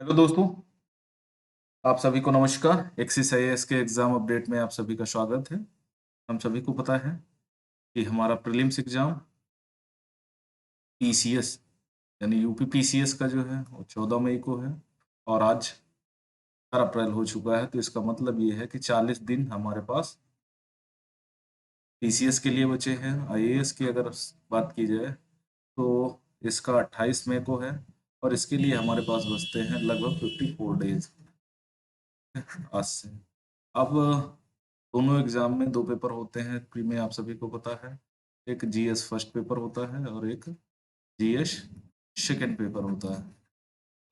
Hello दोस्तों। आप सभी को नमस्कार। एक्सिस आईएएस के एग्जाम अपडेट में आप सभी का स्वागत है। हम सभी को पता है कि हमारा प्रीलिम्स एग्जाम पीसीएस यानी यूपी पीसीएस का जो है वो 14 मई को है और आज 4 अप्रैल हो चुका है। तो इसका मतलब ये है कि 40 दिन हमारे पास पीसीएस के लिए बचे हैं। आईएएस की अगर बात की जाए तो इसका 28 मई को है और इसके लिए हमारे पास बचते हैं लगभग 54 डेज आज से। अब दोनों एग्जाम में दो पेपर होते हैं प्री में, आप सभी को पता है। एक जीएस फर्स्ट पेपर होता है और एक जीएस सेकंड पेपर होता है।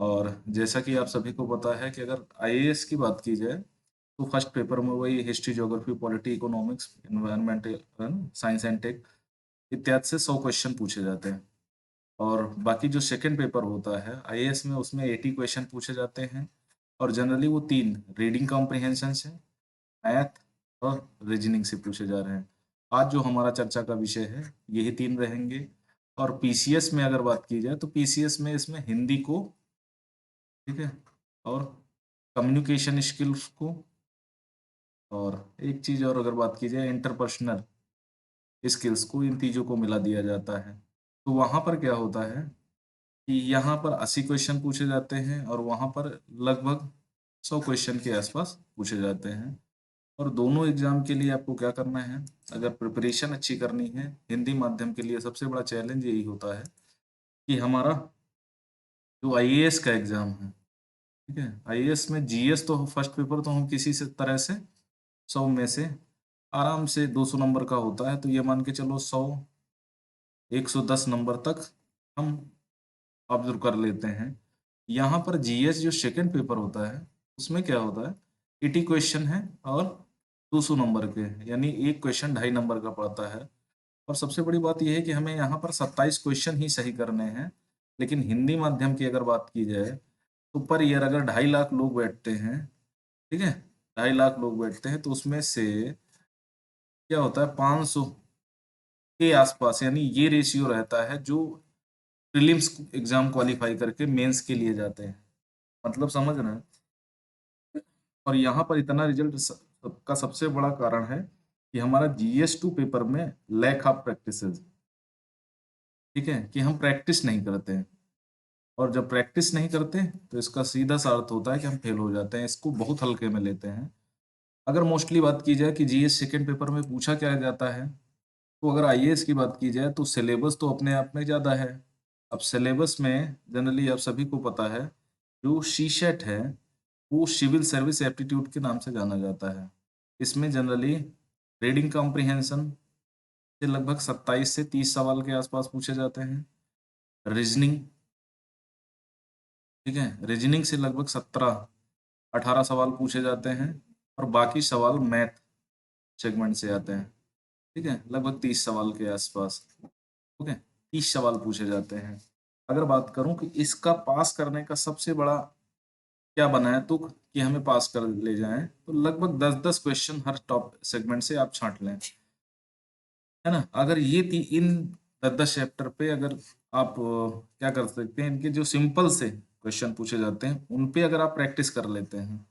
और जैसा कि आप सभी को पता है कि अगर आईएएस की बात की जाए तो फर्स्ट पेपर में वही history, geography, polity, economics, environmental science and tech इत्यादि से 100 क्वेश्चन पूछे जाते हैं। और बाकी जो सेकंड पेपर होता है आईएएस में, उसमें 80 क्वेश्चन पूछे जाते हैं और जनरली वो तीन रीडिंग कॉम्प्रिहेंशन से, मैथ और रीजनिंग से पूछे जा रहे हैं। आज जो हमारा चर्चा का विषय है यही तीन रहेंगे। और पीसीएस में अगर बात की जाए तो पीसीएस में इसमें हिंदी को, ठीक है, और कम्युनिकेशन स्किल्स को, और एक चीज और अगर बात की जाए इंटरपर्सनल स्किल्स को, इन तीनों को मिला दिया जाता है। तो वहां पर क्या होता है कि यहाँ पर 80 क्वेश्चन पूछे जाते हैं और वहां पर लगभग 100 क्वेश्चन के आसपास पूछे जाते हैं। और दोनों एग्जाम के लिए आपको क्या करना है, अगर प्रिपरेशन अच्छी करनी है, हिंदी माध्यम के लिए सबसे बड़ा चैलेंज यही होता है कि हमारा जो आईएएस का एग्जाम है, ठीक है, आईएएस में जीएस तो फर्स्ट पेपर तो हम किसी से तरह से 100 में से आराम से 200 नंबर का होता है, तो ये मान के चलो 100 110 नंबर तक हम ऑब्जर्व कर लेते हैं। यहाँ पर जीएस जो सेकंड पेपर होता है उसमें क्या होता है, 80 क्वेश्चन है और 200 नंबर के, यानी एक क्वेश्चन 2.5 नंबर का पड़ता है। और सबसे बड़ी बात यह है कि हमें यहाँ पर 27 क्वेश्चन ही सही करने हैं। लेकिन हिंदी माध्यम की अगर बात की जाए तो पर ईयर अगर 2.5 लाख लोग बैठते हैं, ठीक है, 2.5 लाख लोग बैठते हैं, तो उसमें से क्या होता है, 500 के आसपास, यानी ये रेशियो रहता है जो प्रीलिम्स एग्जाम क्वालिफाई करके मेंस के लिए जाते हैं। मतलब समझ रहे हैं। और यहाँ पर इतना रिजल्ट का सबसे बड़ा कारण है कि हमारा जीएस 2 पेपर में लैक ऑफ प्रैक्टिसेस, ठीक है, कि हम प्रैक्टिस नहीं करते हैं। और जब प्रैक्टिस नहीं करते तो इसका सीधा सा अर्थ होता है कि हम फेल हो जाते हैं, इसको बहुत हल्के में लेते हैं। अगर मोस्टली बात की जाए कि जीएस सेकंड पेपर में पूछा क्या जाता है, तो अगर आईएएस की बात की जाए तो सिलेबस तो अपने आप में ज़्यादा है। अब सिलेबस में जनरली आप सभी को पता है जो सीसेट है वो सिविल सर्विस एप्टीट्यूड के नाम से जाना जाता है। इसमें जनरली रीडिंग कॉम्प्रिहेंशन से लगभग 27 से 30 सवाल के आसपास पूछे जाते हैं। रीजनिंग, ठीक है, रीजनिंग से लगभग 17-18 सवाल पूछे जाते हैं और बाकी सवाल मैथ सेगमेंट से आते हैं, ठीक है, लगभग 30 सवाल के आसपास, ओके, 30 सवाल पूछे जाते हैं। अगर बात करूं कि इसका पास करने का सबसे बड़ा क्या बना है तुक कि हमें पास कर ले जाएं, तो लगभग 10-10 क्वेश्चन हर टॉप सेगमेंट से आप छांट लें, है ना। अगर ये इन 10-10 चैप्टर पे अगर आप क्या कर सकते हैं, इनके जो सिंपल से क्वेश्चन पूछे जाते हैं उन पे अगर आप प्रैक्टिस कर लेते हैं,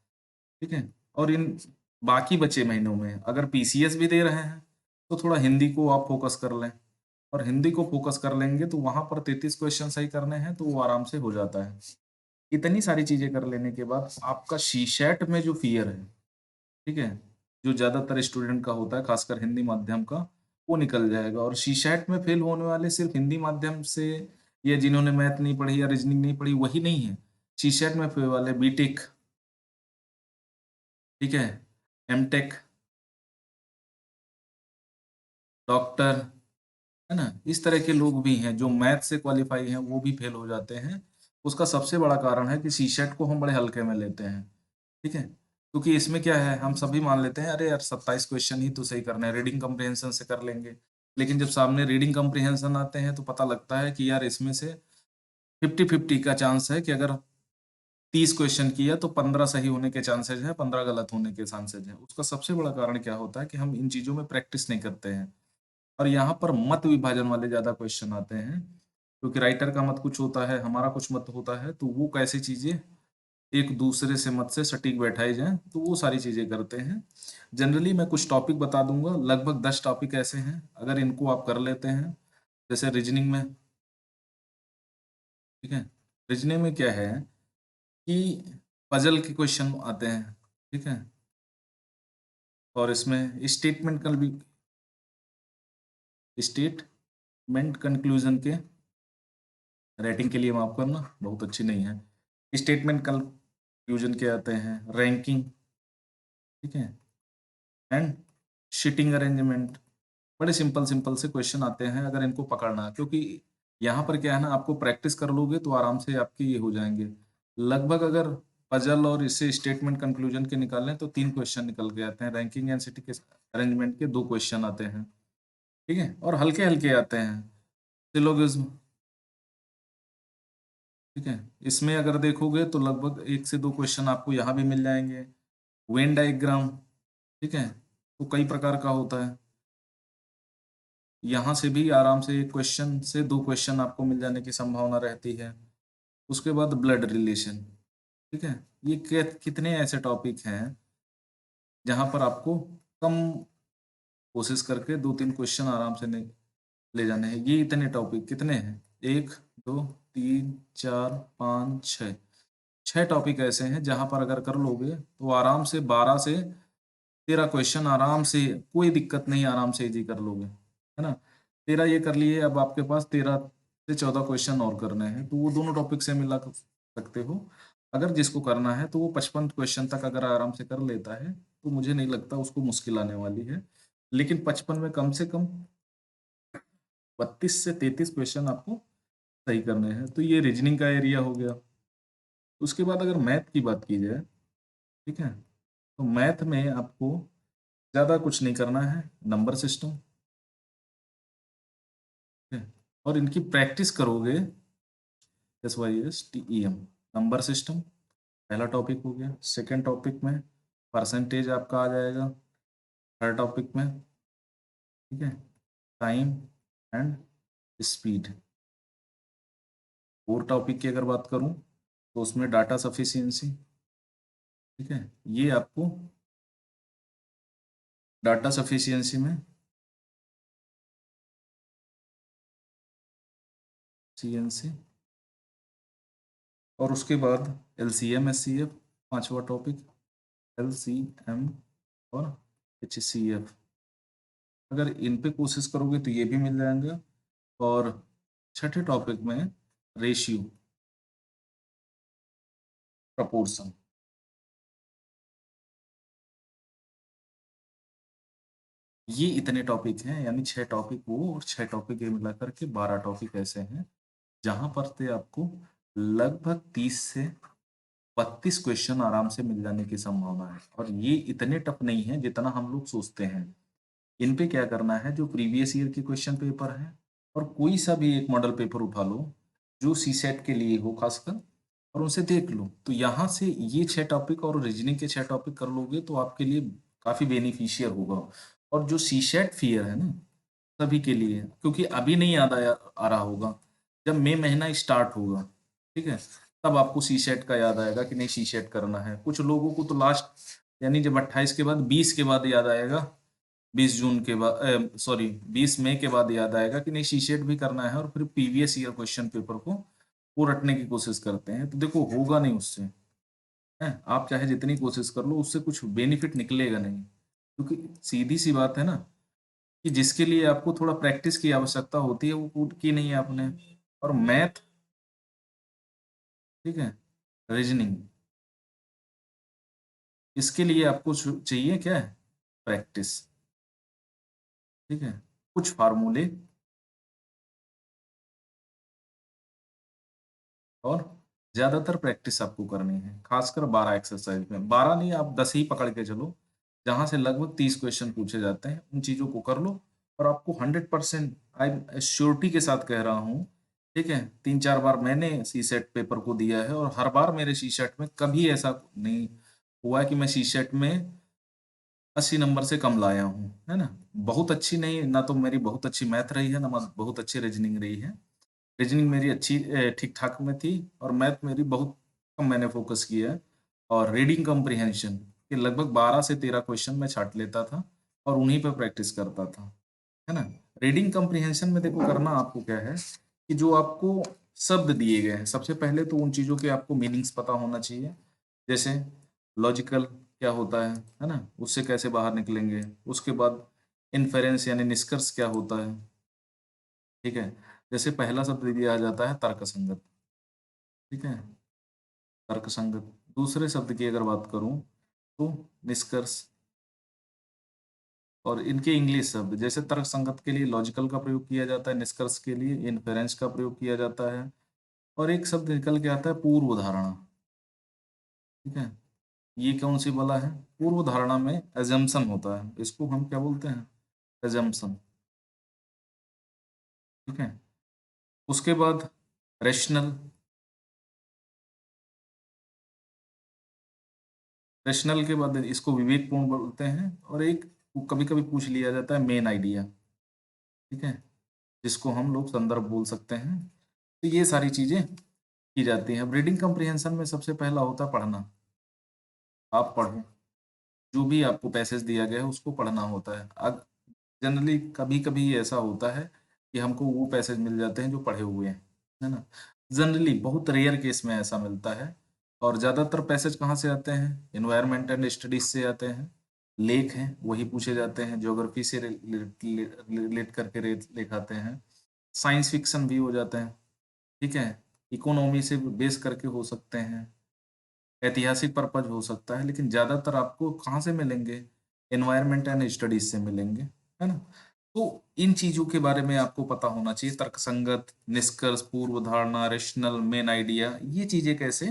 ठीक है, और इन बाकी बचे महीनों में अगर पीसीएस भी दे रहे हैं तो थोड़ा हिंदी को आप फोकस कर लें। और हिंदी को फोकस कर लेंगे तो वहां पर 33 क्वेश्चन सही करने हैं तो वो आराम से हो जाता है। इतनी सारी चीजें कर लेने के बाद आपका सीसेट में जो फियर है, ठीक है, जो ज्यादातर स्टूडेंट का होता है खासकर हिंदी माध्यम का, वो निकल जाएगा। और सीसेट में फेल होने वाले सिर्फ हिंदी माध्यम से या जिन्होंने मैथ नहीं पढ़ी या रीजनिंग नहीं पढ़ी वही नहीं है। सीसेट में फेल वाले बीटेक, ठीक है, एमटेक, डॉक्टर, है ना, इस तरह के लोग भी हैं जो मैथ से क्वालिफाई हैं वो भी फेल हो जाते हैं। उसका सबसे बड़ा कारण है कि सीसेट को हम बड़े हल्के में लेते हैं, ठीक है, क्योंकि इसमें क्या है, हम सभी मान लेते हैं अरे यार 27 क्वेश्चन ही तो सही करना है, रीडिंग कम्प्रिहेंशन से कर लेंगे। लेकिन जब सामने रीडिंग कम्प्रिहेंशन आते हैं तो पता लगता है कि यार इसमें से 50-50 का चांस है कि अगर 30 क्वेश्चन किया तो 15 सही होने के चांसेज है, 15 गलत होने के चांसेज है। उसका सबसे बड़ा कारण क्या होता है कि हम इन चीजों में प्रैक्टिस नहीं करते हैं। और यहाँ पर मत विभाजन वाले ज्यादा क्वेश्चन आते हैं, क्योंकि राइटर का मत कुछ होता है, हमारा कुछ मत होता है, तो वो कैसी चीजें एक दूसरे से मत से सटीक बैठाई जाए, तो वो सारी चीजें करते हैं। जनरली मैं कुछ टॉपिक बता दूंगा, लगभग 10 टॉपिक ऐसे हैं, अगर इनको आप कर लेते हैं, जैसे रीजनिंग में, ठीक है, रीजनिंग में क्या है कि पजल के क्वेश्चन आते हैं, ठीक है, और इसमें स्टेटमेंट कंक्लूजन के, राइटिंग के लिए माफ करना बहुत अच्छी नहीं है, स्टेटमेंट कंक्लूजन के आते हैं, रैंकिंग, ठीक है, एंड शीटिंग अरेंजमेंट। बड़े सिंपल सिंपल से क्वेश्चन आते हैं, अगर इनको पकड़ना है, क्योंकि यहाँ पर क्या है ना, आपको प्रैक्टिस कर लोगे तो आराम से आपके ये हो जाएंगे। लगभग अगर पजल और इससे स्टेटमेंट कंक्लूजन के निकालें तो 3 क्वेश्चन निकल के आते हैं, रैंकिंग एंड सिटी के अरेंजमेंट के 2 क्वेश्चन आते हैं, ठीक है, और हल्के हल्के आते हैं, सिलोगिज्म, ठीक है, इसमें अगर देखोगे तो लगभग 1 से 2 क्वेश्चन आपको यहाँ भी मिल जाएंगे। वेन डायग्राम, ठीक है, तो कई प्रकार का होता है, यहाँ से भी आराम से 1 क्वेश्चन से 2 क्वेश्चन आपको मिल जाने की संभावना रहती है। उसके बाद ब्लड रिलेशन, ठीक है, ये कितने ऐसे टॉपिक हैं जहां पर आपको कम कोशिश करके 2-3 क्वेश्चन आराम से ले जाने हैं। ये इतने टॉपिक कितने हैं, 1 2 3 4 5 6, 6 टॉपिक ऐसे हैं जहां पर अगर कर लोगे तो आराम से 12 से 13 क्वेश्चन आराम से, कोई दिक्कत नहीं, आराम से इजी कर लोगे, है ना। 13 ये कर लिए, अब आपके पास 13 से 14 क्वेश्चन और करने हैं, तो वो दोनों टॉपिक से मिला सकते हो। अगर जिसको करना है तो वो 55 क्वेश्चन तक अगर आराम से कर लेता है तो मुझे नहीं लगता उसको मुश्किल आने वाली है। लेकिन 55 में कम से कम 32 से 33 क्वेश्चन आपको सही करने हैं, तो ये रीजनिंग का एरिया हो गया। उसके बाद अगर मैथ की बात की जाए, ठीक है, तो मैथ में आपको ज्यादा कुछ नहीं करना है, नंबर सिस्टम, ठीक है, और इनकी प्रैक्टिस करोगे, SYSTEM, नंबर सिस्टम पहला टॉपिक हो गया। सेकेंड टॉपिक में परसेंटेज आपका आ जाएगा, थर्ड टॉपिक में, ठीक है, time and speed. Fourth topic की अगर बात करूं तो उसमें डाटा सफिशिएंसी, ठीक है, ये आपको डाटा सफिशिएंसी में CNC, और उसके बाद LCM SCF, पांचवा टॉपिक LCM और HCF। अगर इन पे कोशिश करोगे तो ये भी मिल जाएंगे। और छठे टॉपिक में रेशियो, प्रपोर्शन। ये इतने टॉपिक हैं, यानी 6 टॉपिक वो और 6 टॉपिक ये मिला करके 12 टॉपिक ऐसे हैं जहां पर से आपको लगभग 30 से 32 क्वेश्चन आराम से मिल जाने की संभावना है। और ये इतने टफ नहीं है जितना हम लोग सोचते हैं। इन पे क्या करना है, जो प्रीवियस ईयर के क्वेश्चन पेपर है और कोई सा भी एक मॉडल पेपर उठा लो जो CSET के लिए हो खासकर, और उनसे देख लो, तो यहाँ से ये 6 टॉपिक और रीजनिंग के 6 टॉपिक कर लोगे तो आपके लिए काफी बेनिफिशियल होगा। और जो CSET फियर है ना, सभी के लिए, क्योंकि अभी नहीं याद आ रहा होगा, जब मई महीना स्टार्ट होगा, ठीक है, तब आपको CSET का याद आएगा कि नहीं CSET करना है। कुछ लोगों को तो लास्ट, यानी जब 28 के बाद 20 के बाद याद आएगा, 20 जून के बाद, सॉरी 20 मई के बाद याद आएगा कि नहीं CSET भी करना है, और फिर प्रीवियस ईयर क्वेश्चन पेपर को वो रटने की कोशिश करते हैं। तो देखो होगा नहीं उससे, है, आप चाहे जितनी कोशिश कर लो उससे कुछ बेनिफिट निकलेगा नहीं, क्योंकि सीधी सी बात है ना कि जिसके लिए आपको थोड़ा प्रैक्टिस की आवश्यकता होती है वो कूद की नहीं है आपने। और मैथ, ठीक है, रीजनिंग, इसके लिए आपको चाहिए क्या है, प्रैक्टिस, ठीक है, कुछ फार्मूले और ज्यादातर प्रैक्टिस आपको करनी है, खासकर 12 एक्सरसाइज में, 12 नहीं आप 10 ही पकड़ के चलो, जहां से लगभग 30 क्वेश्चन पूछे जाते हैं, उन चीजों को कर लो। और आपको 100%, आई श्योरिटी के साथ कह रहा हूँ, ठीक है, 3-4 बार मैंने CSET पेपर को दिया है और हर बार मेरे CSET में कभी ऐसा नहीं हुआ है कि मैं CSET में 80 नंबर से कम लाया हूँ, है ना। बहुत अच्छी नहीं, ना तो मेरी बहुत अच्छी मैथ रही है, ना बहुत अच्छी रीजनिंग रही है। रीजनिंग मेरी अच्छी ठीक ठाक में थी, और मैथ मेरी बहुत कम मैंने फोकस किया है। और रीडिंग कॉम्प्रिहेंशन के लगभग 12 से 13 क्वेश्चन मैं छाट लेता था और उन्हीं पर प्रैक्टिस करता था, है ना। रीडिंग कॉम्प्रिहेंशन में देखो करना आपको क्या है कि जो आपको शब्द दिए गए हैं, सबसे पहले तो उन चीजों के आपको मीनिंग्स पता होना चाहिए। जैसे लॉजिकल क्या होता है ना, उससे कैसे बाहर निकलेंगे। उसके बाद इन्फेरेंस यानी निष्कर्ष क्या होता है, ठीक है। जैसे पहला शब्द दिया जाता है तर्कसंगत, ठीक है, तर्कसंगत। दूसरे शब्द की अगर बात करूं तो निष्कर्ष। और इनके इंग्लिश शब्द जैसे तर्कसंगत के लिए लॉजिकल का प्रयोग किया जाता है, निष्कर्ष के लिए इन्फेरेंस का प्रयोग किया जाता है। और एक शब्द निकल के आता है पूर्व धारणा, ठीक है। ये कौन सी वाला है, पूर्व धारणा में एजम्पशन होता है, इसको हम क्या बोलते हैं, एजम्पशन, ठीक है। उसके बाद रेशनल, रेशनल के बाद इसको विवेकपूर्ण बोलते हैं। और एक कभी कभी पूछ लिया जाता है मेन आइडिया, ठीक है, जिसको हम लोग संदर्भ बोल सकते हैं। तो ये सारी चीजें की जाती हैं। अब रीडिंग कॉम्प्रिहेंशन में सबसे पहला होता है पढ़ना। आप पढ़ो, जो भी आपको पैसेज दिया गया है उसको पढ़ना होता है। अब जनरली कभी कभी ऐसा होता है कि हमको वो पैसेज मिल जाते हैं जो पढ़े हुए हैं, है ना। जनरली बहुत रेयर केस में ऐसा मिलता है। और ज्यादातर पैसेज कहाँ से आते हैं, एनवायरमेंट एंड स्टडीज से आते हैं। लेख हैं वही पूछे जाते हैं, ज्योग्राफी से रिलेट करके लेख आते हैं। साइंस फिक्शन भी हो जाते हैं, ठीक है। इकोनॉमी से बेस करके हो सकते हैं, ऐतिहासिक पर्पज हो सकता है, लेकिन ज्यादातर आपको कहाँ से मिलेंगे, एनवायरमेंट एंड स्टडीज से मिलेंगे, है ना। तो इन चीजों के बारे में आपको पता होना चाहिए, तर्कसंगत, निष्कर्ष, पूर्व धारणा, रेशनल, मेन आइडिया, ये चीजें कैसे।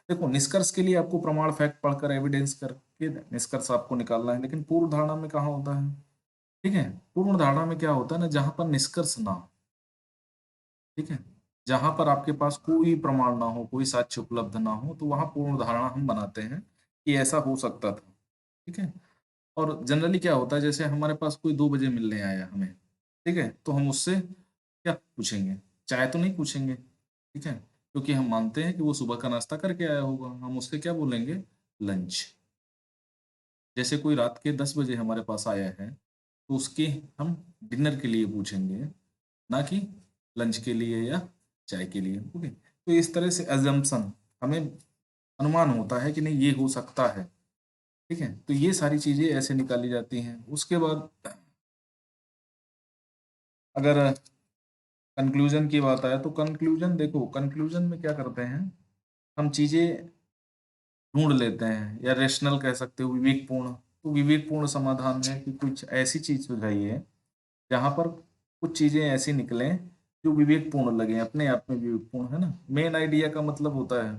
देखो निष्कर्ष के लिए आपको प्रमाण फैक्ट पढ़कर एविडेंस करके निष्कर्ष आपको निकालना है, लेकिन पूर्व धारणा में कहाँ होता है, ठीक है। पूर्व धारणा में क्या होता है ना, जहां पर निष्कर्ष ना हो, ठीक है, जहां पर आपके पास कोई प्रमाण ना हो, कोई साक्ष्य उपलब्ध ना हो, तो वहां पूर्ण धारणा हम बनाते हैं कि ऐसा हो सकता था, ठीक है। और जनरली क्या होता है, जैसे हमारे पास कोई 2 बजे मिलने आया हमें, ठीक है, तो हम उससे क्या पूछेंगे, चाय तो नहीं पूछेंगे, ठीक है, क्योंकि हम मानते हैं कि वो सुबह का नाश्ता करके आया होगा, हम उससे क्या बोलेंगे, लंच। जैसे कोई रात के 10 बजे हमारे पास आया है, तो उसके हम डिनर के लिए पूछेंगे, ना कि लंच के लिए या चाय के लिए, ओके। तो इस तरह से अजम्पशन, हमें अनुमान होता है कि नहीं ये हो सकता है, ठीक है। तो ये सारी चीजें ऐसे निकाली जाती हैं। उसके बाद अगर कंक्लूजन की बात आए तो कंक्लूजन, देखो कंक्लूजन में क्या करते हैं, हम चीजें ढूंढ लेते हैं, या रेशनल कह सकते हो, विवेकपूर्ण। तो विवेकपूर्ण समाधान है कि कुछ ऐसी चीज सुझाइए जहां पर कुछ चीजें ऐसी निकलें जो विवेकपूर्ण लगे, अपने आप में विवेकपूर्ण, है ना। मेन आइडिया का मतलब होता है,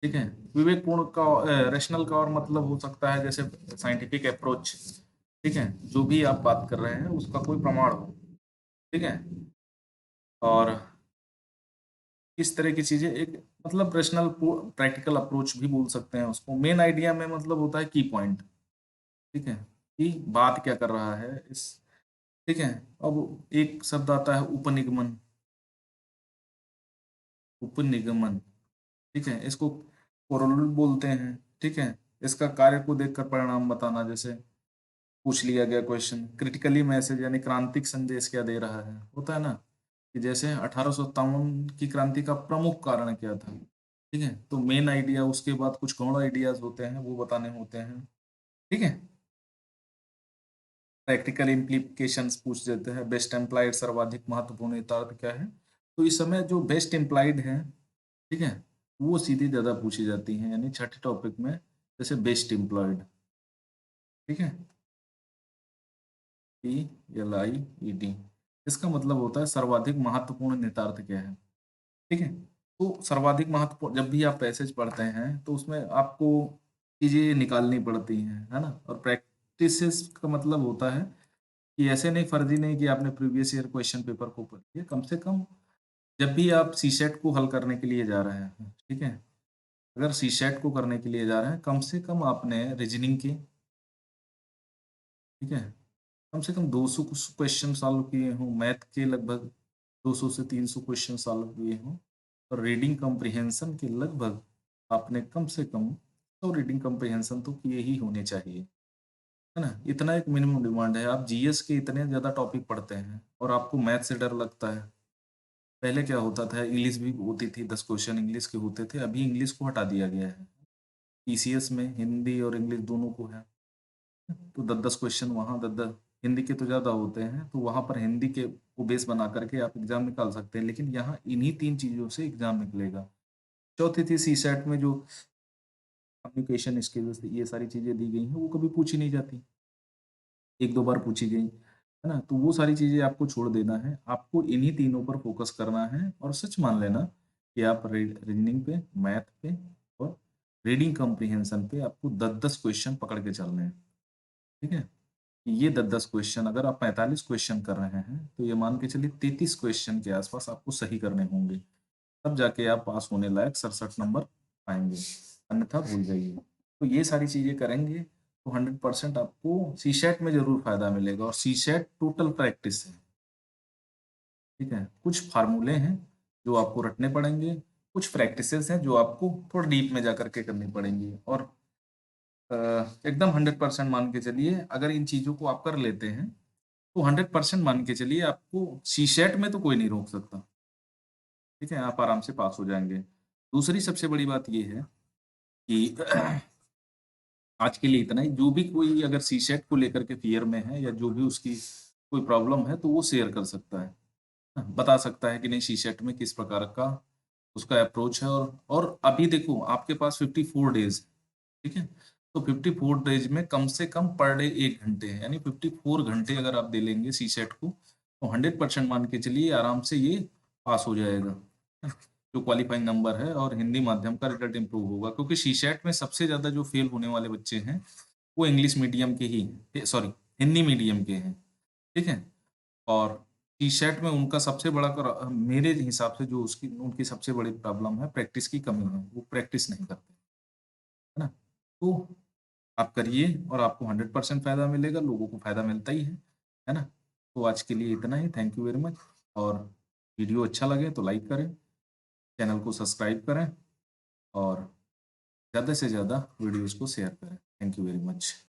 ठीक है, विवेकपूर्ण का, रेशनल का और मतलब हो सकता है जैसे साइंटिफिक अप्रोच, ठीक है, जो भी आप बात कर रहे हैं उसका कोई प्रमाण हो, ठीक है। और इस तरह की चीजें एक, मतलब रेशनल प्रैक्टिकल अप्रोच भी बोल सकते हैं उसको। मेन आइडिया में मतलब होता है की पॉइंट, ठीक है, कि बात क्या कर रहा है इस, ठीक है। अब एक शब्द आता है उपनिगमन, उपनिगमन, ठीक है, इसको कोरोलरी बोलते हैं, ठीक है। इसका कार्य को देखकर परिणाम बताना, जैसे पूछ लिया गया क्वेश्चन, क्रिटिकली मैसेज यानी क्रांतिक संदेश क्या दे रहा है, होता है ना, कि जैसे 1857 की क्रांति का प्रमुख कारण क्या था, ठीक है। तो मेन आइडिया, उसके बाद कुछ गौण आइडियाज होते हैं वो बताने होते हैं, ठीक है। प्रैक्टिकल इम्प्लीकेशंस पूछ देते हैं, बेस्ट एम्प्लॉयड, सर्वाधिक महत्वपूर्ण हितार्थ क्या है। तो इस समय जो बेस्ट एम्प्लॉयड है, ठीक है, वो सीधी ज्यादा पूछी जाती हैं, यानी छठे टॉपिक में, जैसे बेस्ट एम्प्लॉयड, ठीक है, PLIED, इसका मतलब होता है सर्वाधिक महत्वपूर्ण निहितार्थ क्या है, ठीक है। तो सर्वाधिक महत्वपूर्ण, जब भी आप पैसेज पढ़ते हैं तो उसमें आपको चीजें निकालनी पड़ती हैं, है ना। और प्रैक्टिस का मतलब होता है कि ऐसे नहीं, फर्जी नहीं कि आपने प्रीवियस ईयर क्वेश्चन पेपर को पढ़ लिया, कम से कम जब भी आप सीसेट को हल करने के लिए जा रहे हैं, ठीक है, अगर सीसेट को करने के लिए जा रहे हैं, कम से कम आपने रीजनिंग की, ठीक है, कम से कम 200 क्वेश्चन सॉल्व किए हों, मैथ के लगभग 200 से 300 क्वेश्चन सॉल्व किए हों, और रीडिंग कॉम्प्रिहेंशन के लगभग आपने कम से कम 100 रीडिंग कॉम्प्रिहेंशन तो किए ही होने चाहिए, है ना? इतना एक मिनिमम डिमांड है। आप जीएस के इतने ज़्यादा टॉपिक पढ़ते हैं और आपको मैथ से डर लगता है। पहले क्या होता था, इंग्लिश भी होती थी, 10 क्वेश्चन इंग्लिश के होते थे, अभी इंग्लिश को हटा दिया गया है। ईसीएस में हिंदी और इंग्लिश दोनों को है, तो 10-10 क्वेश्चन वहाँ 10-10, हिंदी के तो ज़्यादा होते हैं, तो वहाँ पर हिंदी के को बेस बना करके आप एग्ज़ाम निकाल सकते हैं, लेकिन यहाँ इन्हीं 3 चीज़ों से एग्ज़ाम निकलेगा। चौथी थी सीसैट में जो कम्युनिकेशन स्किल्स ये सारी चीज़ें दी गई हैं, वो कभी पूछी नहीं जाती। 1-2 बार पूछी गई, है ना? तो वो सारी चीज़ें आपको छोड़ देना है, आपको इन्हीं तीनों पर फ़ोकस करना है और सच मान लेना कि आप रीज़निंग पे, मैथ पे और रीडिंग कॉम्प्रिहेंशन पे आपको 10-10 क्वेश्चन पकड़ के चलने हैं, ठीक है? ये 10-10 क्वेश्चन अगर आप 45 क्वेश्चन कर रहे हैं, तो ये मान के चलिए 33 क्वेश्चन के आस-पास आपको सही करने होंगे, तब जाके आप पास होने लायक 67 नंबर पाएँगे, अन्यथा भूल जाइए। तो ये सारी चीज़ें करेंगे तो 100% आपको सीसैट में ज़रूर फ़ायदा मिलेगा और सीसैट टोटल प्रैक्टिस है, ठीक है? कुछ फ़ॉर्मूले हैं जो आपको रटने पड़ेंगे, कुछ प्रैक्टिसेज़ हैं जो आपको थोड़ा डीप में जाकर के करनी पड़ेंगी और अ, एकदम 100% मान के चलिए अगर इन चीज़ों को आप कर लेते हैं, तो 100% मान के चलिए आपको सीसैट में तो कोई नहीं रोक सकता, ठीक है? आप आराम से पास हो जाएँगे। दूसरी सबसे बड़ी बात ये है कि आज के लिए इतना ही, जो भी कोई अगर सीसैट को लेकर के फ़ियर में है या जो भी उसकी कोई प्रॉब्लम है, तो वो शेयर कर सकता है। बता सकता है कि नहीं सीसैट में किस प्रकार का उसका अप्रोच है और अभी देखो आपके पास 54 डेज़, ठीक है? तो 54 डेज़ में कम से कम पर डे 1 घंटे है, यानी 54 घंटे अगर आप दे लेंगे सीसैट को, तो 100% मान के चलिए आराम से ये पास हो जाएगा। जो क्वालिफाइंग नंबर है और हिंदी माध्यम का रिजल्ट इम्प्रूव होगा क्योंकि सीसैट में सबसे ज़्यादा जो फेल होने वाले बच्चे हैं, वो इंग्लिश मीडियम के ही सॉरी हिंदी मीडियम के हैं, ठीक है? और टी-शर्ट में उनका सबसे बड़ा मेरे हिसाब से जो उसकी उनकी सबसे बड़ी प्रॉब्लम है प्रैक्टिस की कमी है, वो प्रैक्टिस नहीं करते, है ना? तो आप करिए और आपको 100% फ़ायदा मिलेगा, लोगों को फ़ायदा मिलता ही है ना? तो आज के लिए इतना ही, थैंक यू वेरी मच और वीडियो अच्छा लगे तो लाइक करें, चैनल को सब्सक्राइब करें और ज़्यादा से ज़्यादा वीडियोज़ को शेयर करें। Thank you very much.